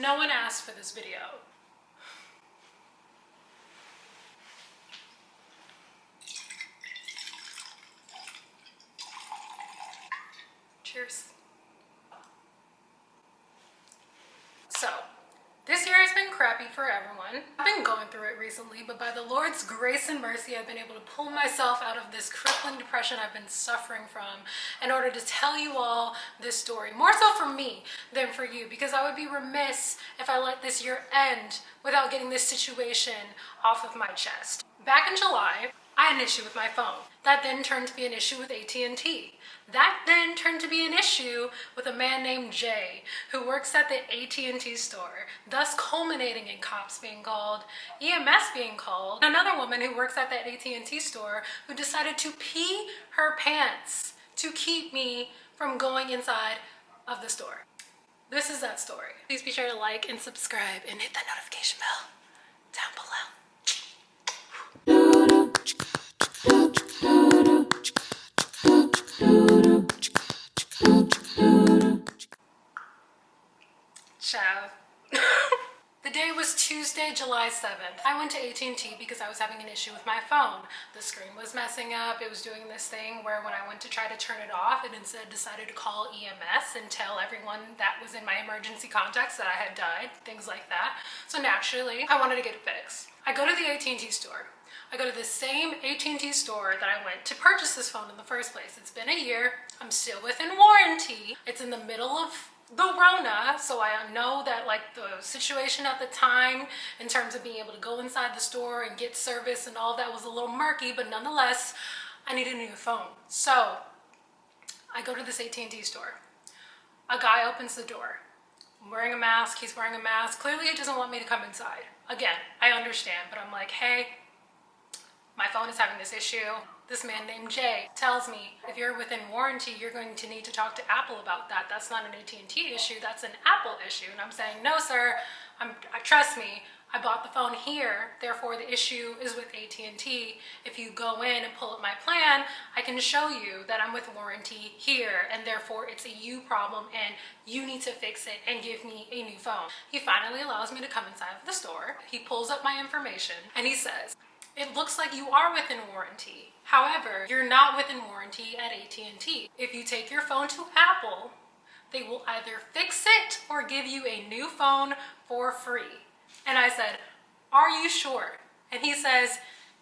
No one asked for this video. Cheers. So, this year has been crappy for everyone. I've been going through it recently, but by the Lord's grace and mercy, I've been able to pull myself out of this crippling depression I've been suffering from in order to tell you all this story. More so for me than for you, because I would be remiss if I let this year end without getting this situation off of my chest. Back in July, I had an issue with my phone. That then turned to be an issue with AT&T. That then turned to be an issue with a man named Jay, who works at the AT&T store, thus culminating in cops being called, EMS being called, and another woman who works at that AT&T store who decided to pee her pants to keep me from going inside of the store. This is that story. Please be sure to like and subscribe and hit that notification bell down below. Ciao. The day was Tuesday, July 7th. I went to AT&T because I was having an issue with my phone. The screen was messing up. It was doing this thing where when I went to try to turn it off, it instead decided to call EMS and tell everyone that was in my emergency contacts that I had died, things like that. So naturally, I wanted to get it fixed. I go to the AT&T store. I go to the same AT&T store that I went to purchase this phone in the first place. It's been a year. I'm still within warranty. It's in the middle of the Rona, so I know that like the situation at the time in terms of being able to go inside the store and get service and all that was a little murky, but nonetheless, I needed a new phone. So I go to this AT&T store. A guy opens the door. I'm wearing a mask, he's wearing a mask. Clearly he doesn't want me to come inside. Again, I understand, but I'm like, hey, my phone is having this issue. This man named Jay tells me, if you're within warranty, you're going to need to talk to Apple about that. That's not an AT&T issue, that's an Apple issue. And I'm saying, no, sir, trust me, I bought the phone here, therefore the issue is with AT&T. If you go in and pull up my plan, I can show you that I'm with warranty here, and therefore it's a you problem, and you need to fix it and give me a new phone. He finally allows me to come inside of the store. He pulls up my information, and he says, it looks like you are within warranty. However, you're not within warranty at AT&T. If you take your phone to Apple, they will either fix it or give you a new phone for free. And I said, are you sure? And he says,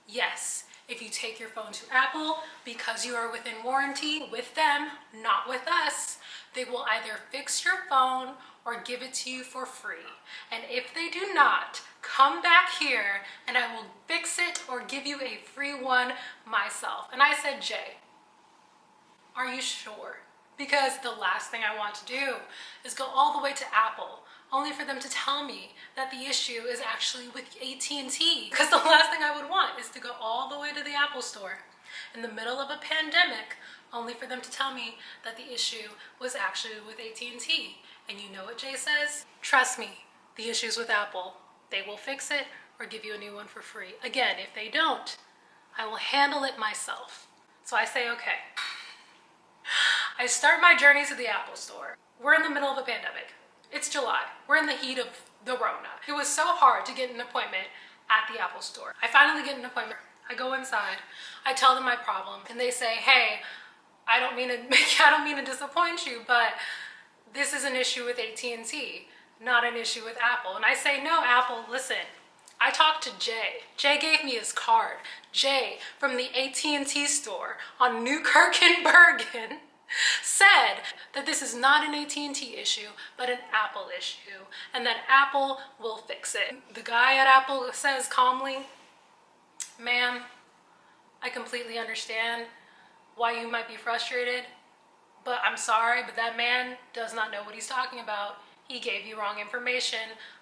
yes. If you take your phone to Apple, because you are within warranty with them, not with us, they will either fix your phone or give it to you for free. And if they do not, come back here and I will fix it or give you a free one myself. And I said, Jay, are you sure? Because the last thing I want to do is go all the way to Apple only for them to tell me that the issue is actually with AT&T. Because the last thing I would want is to go all the way to the Apple store in the middle of a pandemic only for them to tell me that the issue was actually with AT&T. And you know what Jay says? Trust me, the issue's with Apple. They will fix it or give you a new one for free. Again, if they don't, I will handle it myself. So I say, okay. I start my journey to the Apple store. We're in the middle of a pandemic. It's July. We're in the heat of the Rona. It was so hard to get an appointment at the Apple store. I finally get an appointment. I go inside. I tell them my problem, and they say, hey, I don't mean to disappoint you, but this is an issue with AT&T, not an issue with Apple. And I say, no, Apple, listen, I talked to Jay. Jay gave me his card. Jay from the AT&T store on Newkirk and Bergen said that this is not an AT&T issue, but an Apple issue, and that Apple will fix it. The guy at Apple says calmly, ma'am, I completely understand why you might be frustrated, but I'm sorry, but that man does not know what he's talking about. He gave you wrong information.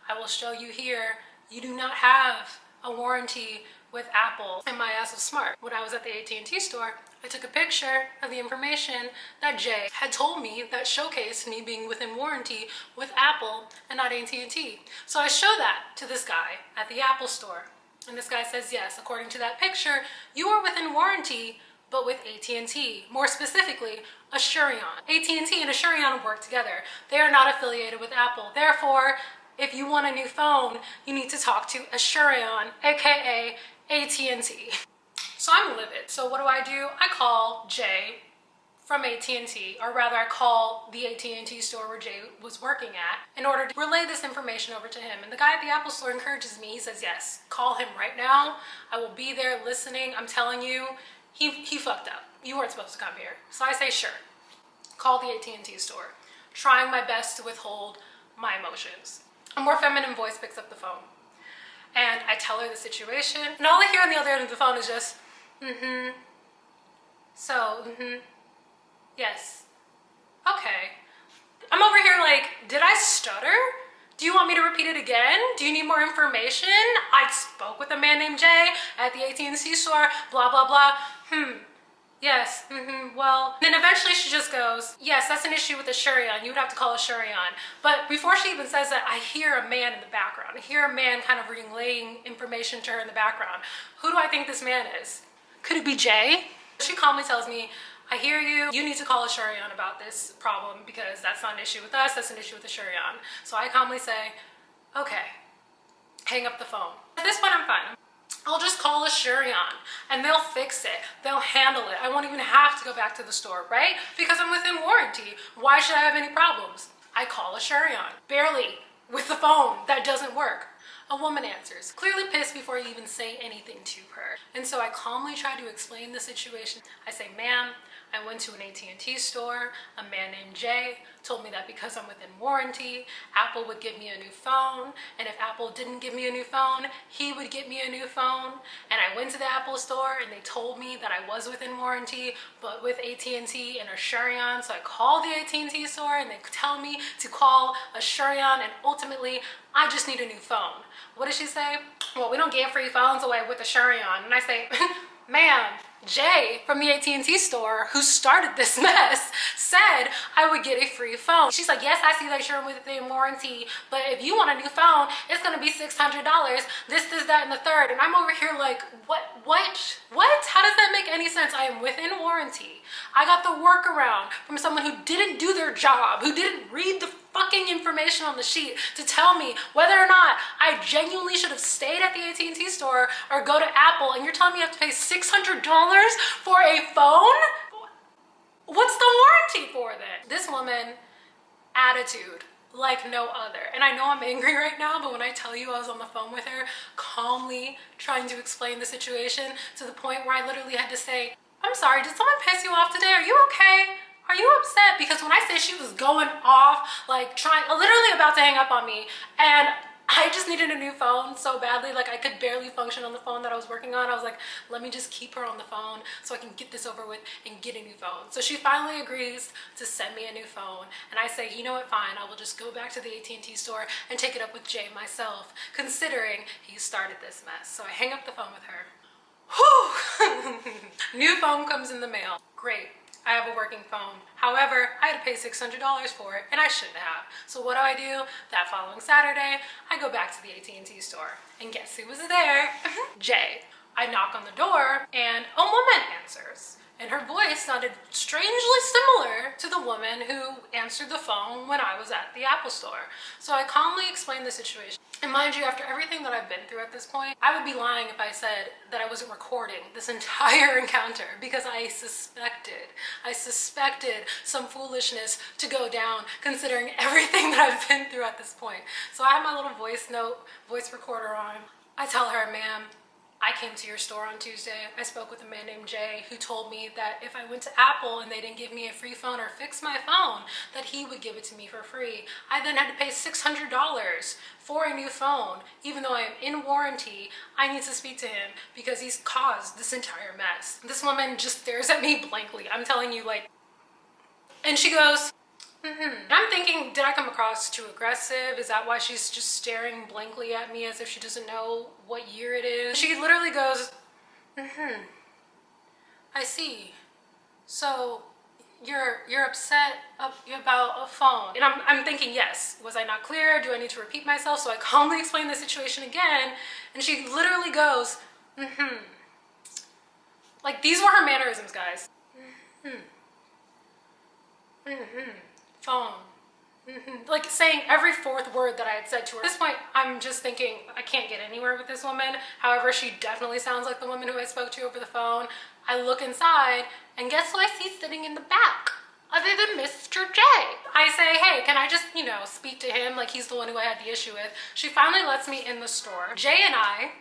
I will show you here. You do not have a warranty with Apple. And my ass was smart. When I was at the AT&T store, I took a picture of the information that Jay had told me that showcased me being within warranty with Apple and not AT&T. So I show that to this guy at the Apple store. And this guy says, yes, according to that picture, you are within warranty, but with AT&T, more specifically, a Shurion. AT&T and a Shurion work together. They are not affiliated with Apple. Therefore, if you want a new phone, you need to talk to a Shurion, aka AT&T. So I'm livid. So what do? I call Jay from AT&T, or rather I call the AT&T store where Jay was working at in order to relay this information over to him. And the guy at the Apple store encourages me. He says, yes, call him right now. I will be there listening. I'm telling you, he fucked up. You weren't supposed to come here. So I say, sure. Call the AT&T store, trying my best to withhold my emotions. A more feminine voice picks up the phone. And I tell her the situation. And all I hear on the other end of the phone is just, so, yes. Okay. I'm over here like, did I stutter? Do you want me to repeat it again? Do you need more information? I spoke with a man named Jay at the AT&T store, blah, blah, blah. Yes, well. Then eventually she just goes, yes, that's an issue with the Shurion. You would have to call a Shurion. But before she even says that, I hear a man in the background. I hear a man kind of relaying information to her in the background. Who do I think this man is? Could it be Jay? She calmly tells me, I hear you. You need to call a Shurion about this problem because that's not an issue with us, that's an issue with the Shurion. So I calmly say, okay, hang up the phone. At this point, I'm fine. I'll just call a Shurion and they'll fix it. They'll handle it. I won't even have to go back to the store, right? Because I'm within warranty. Why should I have any problems? I call a Shurion, barely, with the phone that doesn't work. A woman answers, clearly pissed before you even say anything to her. And so I calmly try to explain the situation. I say, ma'am, I went to an AT&T store. A man named Jay told me that because I'm within warranty, Apple would give me a new phone. And if Apple didn't give me a new phone, he would get me a new phone. And I went to the Apple store and they told me that I was within warranty, but with AT&T and a Shurion. So I call the AT&T store and they tell me to call a Shurion, and ultimately, I just need a new phone. What does she say? Well, we don't give free phones away with the Shurion. And I say, ma'am, Jay from the AT&T store, who started this mess, said I would get a free phone. She's like, yes, I see that you're within warranty, but if you want a new phone, it's gonna be $600, this, that, and the third. And I'm over here like, what? How does that make any sense? I am within warranty. I got the workaround from someone who didn't do their job, who didn't read the fucking information on the sheet to tell me whether or not I genuinely should have stayed at the AT&T store or go to Apple, and you're telling me I have to pay $600 for a phone? What's the warranty for then? This woman, attitude like no other. And I know I'm angry right now, but when I tell you I was on the phone with her, calmly trying to explain the situation to the point where I literally had to say, I'm sorry, did someone piss you off today? Are you okay? Are you upset? Because when I say she was going off, like literally about to hang up on me, and I just needed a new phone so badly, like I could barely function on the phone that I was working on. I was like, let me just keep her on the phone so I can get this over with and get a new phone. So she finally agrees to send me a new phone, and I say, you know what, fine, I will just go back to the AT&T store and take it up with Jay myself, considering he started this mess. So I hang up the phone with her. Whew! New phone comes in the mail. Great. I have a working phone. However, I had to pay $600 for it, and I shouldn't have. So what do? That following Saturday, I go back to the AT&T store, and guess who was there? Jay. I knock on the door, and a woman answers. And her voice sounded strangely similar to the woman who answered the phone when I was at the Apple store. So I calmly explained the situation. And mind you, after everything that I've been through at this point, I would be lying if I said that I wasn't recording this entire encounter, because I suspected some foolishness to go down considering everything that I've been through at this point. So I have my little voice recorder on. I tell her, ma'am, I came to your store on Tuesday. I spoke with a man named Jay who told me that if I went to Apple and they didn't give me a free phone or fix my phone, that he would give it to me for free. I then had to pay $600 for a new phone. Even though I am in warranty, I need to speak to him because he's caused this entire mess. This woman just stares at me blankly. I'm telling you, like, and she goes, I'm thinking, did I come across too aggressive? Is that why she's just staring blankly at me as if she doesn't know what year it is? She literally goes, I see. So you're upset about a phone. And I'm thinking, yes. Was I not clear? Do I need to repeat myself? So I calmly explain the situation again, and she literally goes, Like, these were her mannerisms, guys. Phone. Like saying every fourth word that I had said to her. At this point, I'm just thinking, I can't get anywhere with this woman. However, she definitely sounds like the woman who I spoke to over the phone. I look inside, and guess who I see sitting in the back? Other than Mr. J. I say, hey, can I just, speak to him? Like, he's the one who I had the issue with. She finally lets me in the store. Jay and I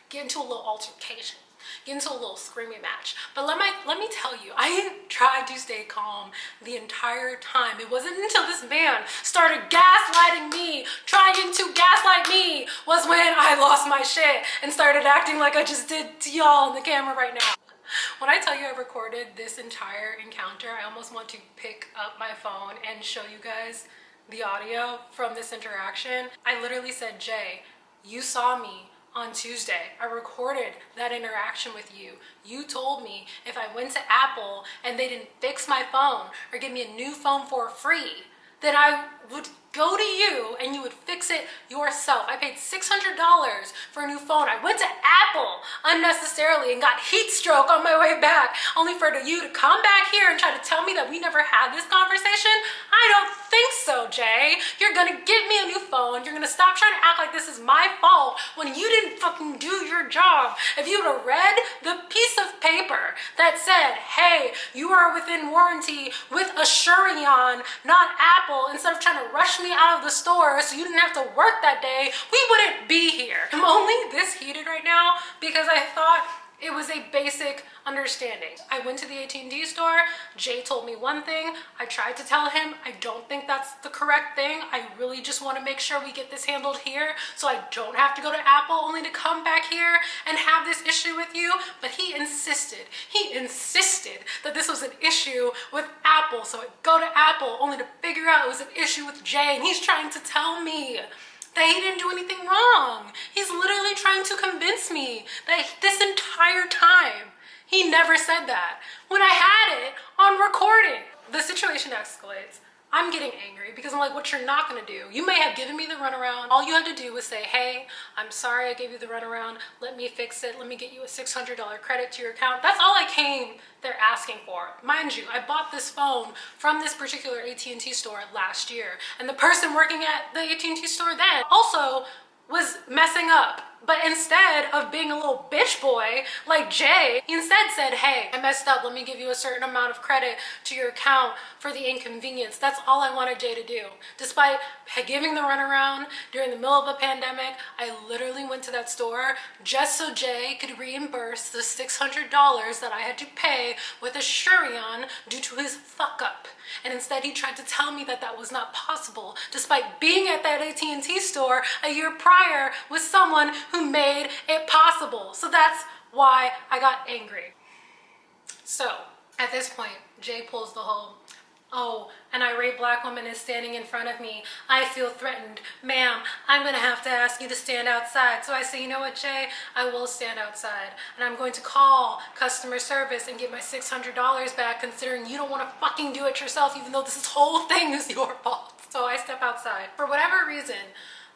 get into a little altercation. Get into a little screaming match. But let me tell you, I tried to stay calm the entire time. It wasn't until this man started gaslighting me, trying to gaslight me, was when I lost my shit and started acting like I just did to y'all on the camera right now. When I tell you I recorded this entire encounter, I almost want to pick up my phone and show you guys the audio from this interaction. I literally said, Jay, you saw me on Tuesday. I recorded that interaction with you. You told me if I went to Apple and they didn't fix my phone or give me a new phone for free, then I would go to you and you would fix it yourself. I paid $600 for a new phone. I went to Apple unnecessarily and got heat stroke on my way back, only for you to come back here and try to tell me that we never had this conversation? I don't think so, Jay. You're gonna give me a new phone. You're gonna stop trying to act like this is my fault when you didn't fucking do your job. If you would have read the piece of paper that said, hey, you are within warranty with a Shurion, not Apple, instead of trying to rush me out of the store so you didn't have to work that day, we wouldn't be here. I'm only this heated right now because I thought it was a basic understanding. I went to the AT&T store. Jay told me one thing. I tried to tell him I don't think that's the correct thing. I really just want to make sure we get this handled here so I don't have to go to Apple only to come back here and have this issue with you. But he insisted that this was an issue with Apple. So I go to Apple only to figure out it was an issue with Jay, and he's trying to tell me that he didn't do anything wrong. He's literally trying to convince me that this entire time he never said that when I had it on recording. The situation escalates. I'm getting angry because I'm like, what you're not gonna do? You may have given me the runaround. All you had to do was say, hey, I'm sorry I gave you the runaround. Let me fix it. Let me get you a $600 credit to your account. That's all I came there asking for. Mind you, I bought this phone from this particular AT&T store last year. And the person working at the AT&T store then also was messing up. But instead of being a little bitch boy like Jay, he instead said, hey, I messed up. Let me give you a certain amount of credit to your account for the inconvenience. That's all I wanted Jay to do. Despite giving the runaround during the middle of a pandemic, I literally went to that store just so Jay could reimburse the $600 that I had to pay with a Shurion due to his fuck up. And instead he tried to tell me that that was not possible, despite being at that AT&T store a year prior with someone who made it possible. So that's why I got angry. So at this point, Jay pulls the whole, oh, an irate black woman is standing in front of me. I feel threatened. Ma'am, I'm gonna have to ask you to stand outside. So I say, you know what, Jay? I will stand outside. And I'm going to call customer service and get my $600 back, considering you don't wanna fucking do it yourself, even though this whole thing is your fault. So I step outside. For whatever reason,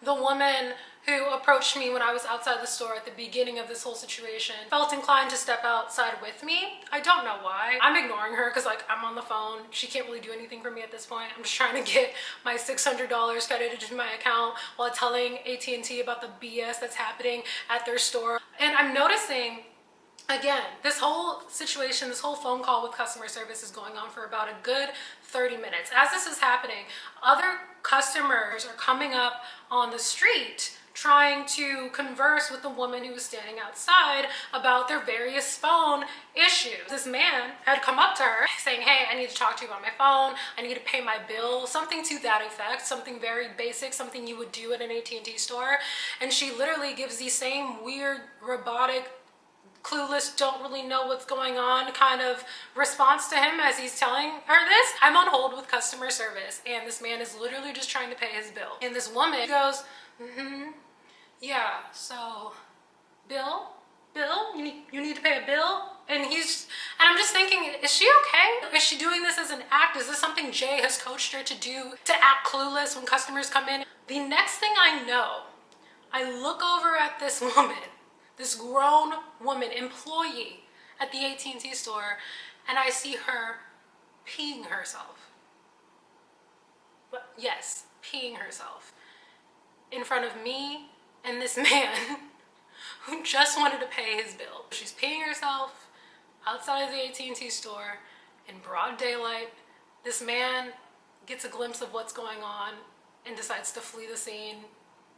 the woman who approached me when I was outside the store at the beginning of this whole situation felt inclined to step outside with me. I don't know why. I'm ignoring her because like I'm on the phone. She can't really do anything for me at this point. I'm just trying to get my $600 credited to my account while telling AT&T about the BS that's happening at their store. And I'm noticing, again, this whole situation, this whole phone call with customer service is going on for about a good 30 minutes. As this is happening, other customers are coming up on the street trying to converse with the woman who was standing outside about their various phone issues. This man had come up to her saying, hey, I need to talk to you about my phone. I need to pay my bill, something to that effect, something very basic, something you would do at an AT&T store. And she literally gives the same weird, robotic, clueless, don't really know what's going on kind of response to him as he's telling her this. I'm on hold with customer service and this man is literally just trying to pay his bill. And this woman goes, yeah, so Bill, you need to pay a bill? And I'm just thinking, is she okay? Is she doing this as an act? Is this something Jay has coached her to do, to act clueless when customers come in? The next thing I know, I look over at this woman, this grown woman, employee at the AT&T store, and I see her peeing herself. But yes, peeing herself in front of me and this man who just wanted to pay his bill. She's peeing herself outside of the AT&T store in broad daylight. This man gets a glimpse of what's going on and decides to flee the scene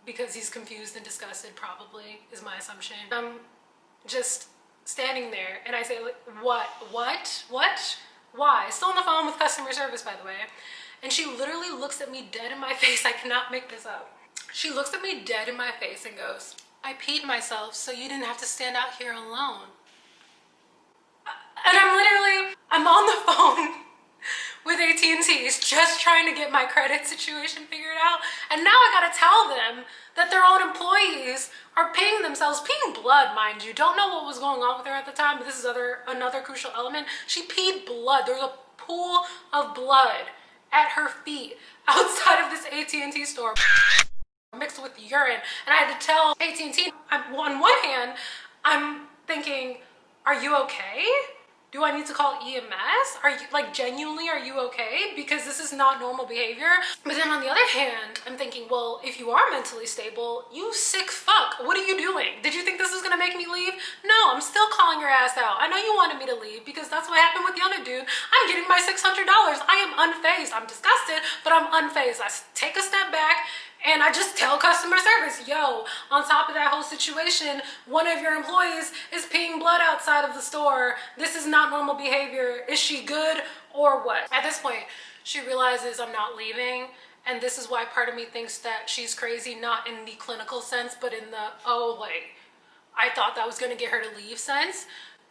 because he's confused and disgusted, probably, is my assumption. I'm just standing there and I say, like, what? Why? Still on the phone with customer service, by the way. And she literally looks at me dead in my face. I cannot make this up. She looks at me dead in my face and goes, I peed myself so you didn't have to stand out here alone. And I'm on the phone with AT&T, just trying to get my credit situation figured out. And now I gotta tell them that their own employees are peeing themselves, peeing blood, mind you. Don't know what was going on with her at the time, but this is another crucial element. She peed blood. There's a pool of blood at her feet outside of this AT&T store mixed with urine. And I had to tell AT&T, on one hand, I'm thinking, are you okay? Do I need to call EMS? Are you, like, genuinely, are you okay? Because this is not normal behavior. But then on the other hand, I'm thinking, well, if you are mentally stable, you sick fuck, what are you doing? Did you think this was gonna make me leave? No, I'm still calling your ass out. I know you wanted me to leave because that's what happened with the other dude. I'm getting my $600. I am unfazed. I'm disgusted, but I'm unfazed. I take a step back and I just tell customer service, yo, on top of that whole situation, one of your employees is peeing blood outside of the store. This is not normal behavior. Is she good or what? At this point, she realizes I'm not leaving. And this is why part of me thinks that she's crazy, not in the clinical sense, but in the, oh, like, I thought that was gonna get her to leave sense.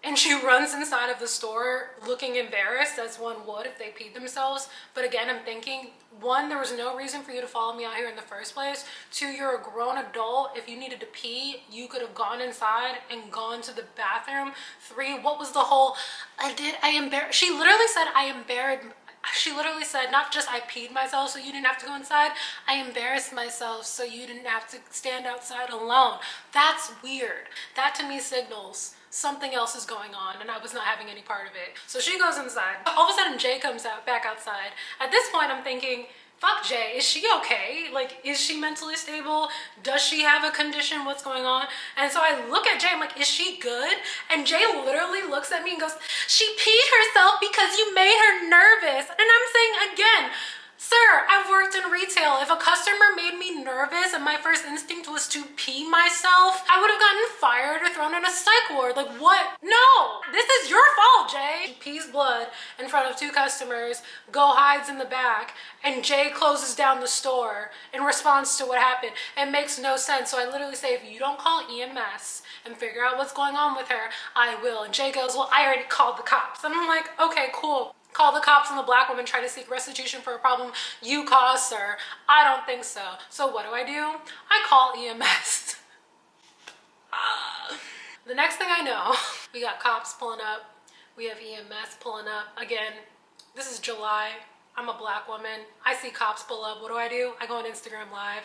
And she runs inside of the store looking embarrassed, as one would if they peed themselves. But again, I'm thinking, one, there was no reason for you to follow me out here in the first place. Two, you're a grown adult. If you needed to pee, you could have gone inside and gone to the bathroom. Three, what was the whole, she literally said, she literally said, not just I peed myself so you didn't have to go inside, I embarrassed myself so you didn't have to stand outside alone. That's weird. That to me signals something else is going on and I was not having any part of it. So she goes inside. All of a sudden Jay comes back outside. At this point I'm thinking, fuck Jay, is she okay? Like, is she mentally stable? Does she have a condition? What's going on? And so I look at Jay, I'm like, is she good? And Jay literally looks at me and goes, she peed herself because you made her nervous. And I'm saying again, sir, I've worked in retail. If a customer made me nervous and my first instinct was to pee myself, I would have gotten fired or thrown in a psych ward. Like, what? No, this is your fault, Jay. She pees blood in front of two customers, Go hides in the back, and Jay closes down the store in response to what happened. It makes no sense. So I literally say, if you don't call EMS and figure out what's going on with her, I will. And Jay goes, well, I already called the cops. And I'm like, okay, cool. Call the cops on the black woman trying to seek restitution for a problem you caused, sir. I don't think so. So what do? I call EMS. The next thing I know, we got cops pulling up. We have EMS pulling up. Again, this is July. I'm a black woman. I see cops pull up. What do? I go on Instagram Live.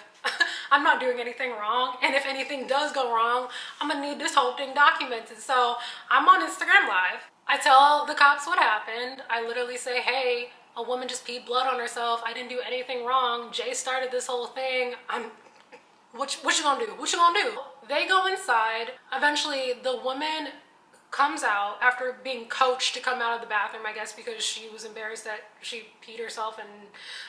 I'm not doing anything wrong. And if anything does go wrong, I'm gonna need this whole thing documented. So I'm on Instagram Live. I tell the cops what happened. I literally say, hey, a woman just peed blood on herself. I didn't do anything wrong. Jay started this whole thing. What you gonna do? What you gonna do? They go inside. Eventually, the woman comes out after being coached to come out of the bathroom, I guess because she was embarrassed that she peed herself and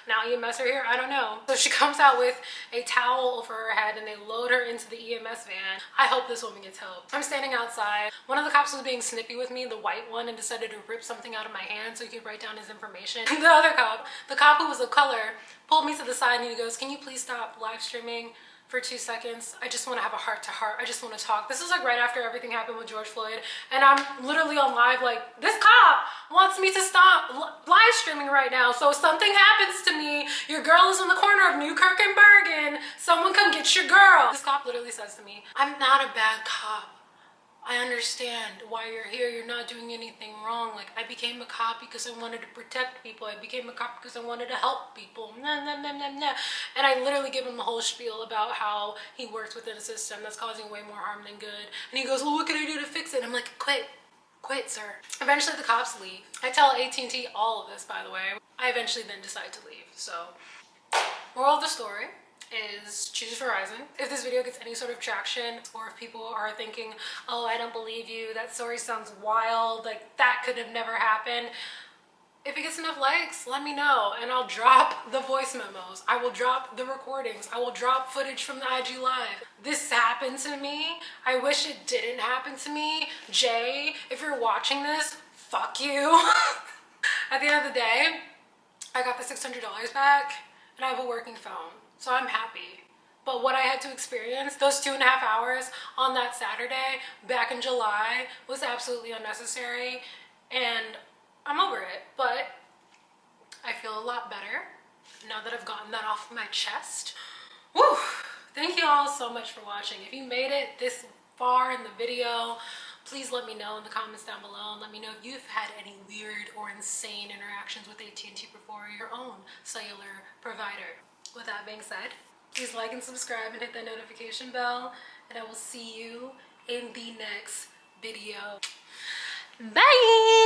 now EMS are here. I don't know. So she comes out with a towel over her head and they load her into the EMS van. I hope this woman gets help. I'm standing outside. One of the cops was being snippy with me, the white one, and decided to rip something out of my hand so he could write down his information. The other cop, the cop who was of color, pulled me to the side and he goes, can you please stop live streaming for 2 seconds? I just want to have a heart to heart. I just want to talk. This is like right after everything happened with George Floyd. And I'm literally on live like, this cop wants me to stop live streaming right now. So if something happens to me, your girl is in the corner of Newkirk and Bergen. Someone come get your girl. This cop literally says to me, I'm not a bad cop. I understand why you're here. You're not doing anything wrong. Like, I became a cop because I wanted to protect people. I became a cop because I wanted to help people. Nah, nah, nah, nah, nah. And I literally give him the whole spiel about how he works within a system that's causing way more harm than good. And he goes, well, what can I do to fix it? And I'm like, quit, sir. Eventually the cops leave. I tell AT&T all of this, by the way. I eventually then decide to leave. So Moral of the story is choose Verizon. If this video gets any sort of traction, or if people are thinking, oh, I don't believe you, that story sounds wild, like that could have never happened, if it gets enough likes, let me know and I'll drop the voice memos. I will drop the recordings. I will drop footage from the IG Live. This happened to me. I wish it didn't happen to me. Jay, if you're watching this, fuck you. At the end of the day, I got the $600 back and I have a working phone, so I'm happy. But what I had to experience, those 2.5 hours on that Saturday back in July, was absolutely unnecessary, and I'm over it. But I feel a lot better now that I've gotten that off my chest. Woo! Thank you all so much for watching. If you made it this far in the video, please let me know in the comments down below, and let me know if you've had any weird or insane interactions with AT&T before, your own cellular provider. With that being said, please like and subscribe and hit that notification bell, and I will see you in the next video. Bye!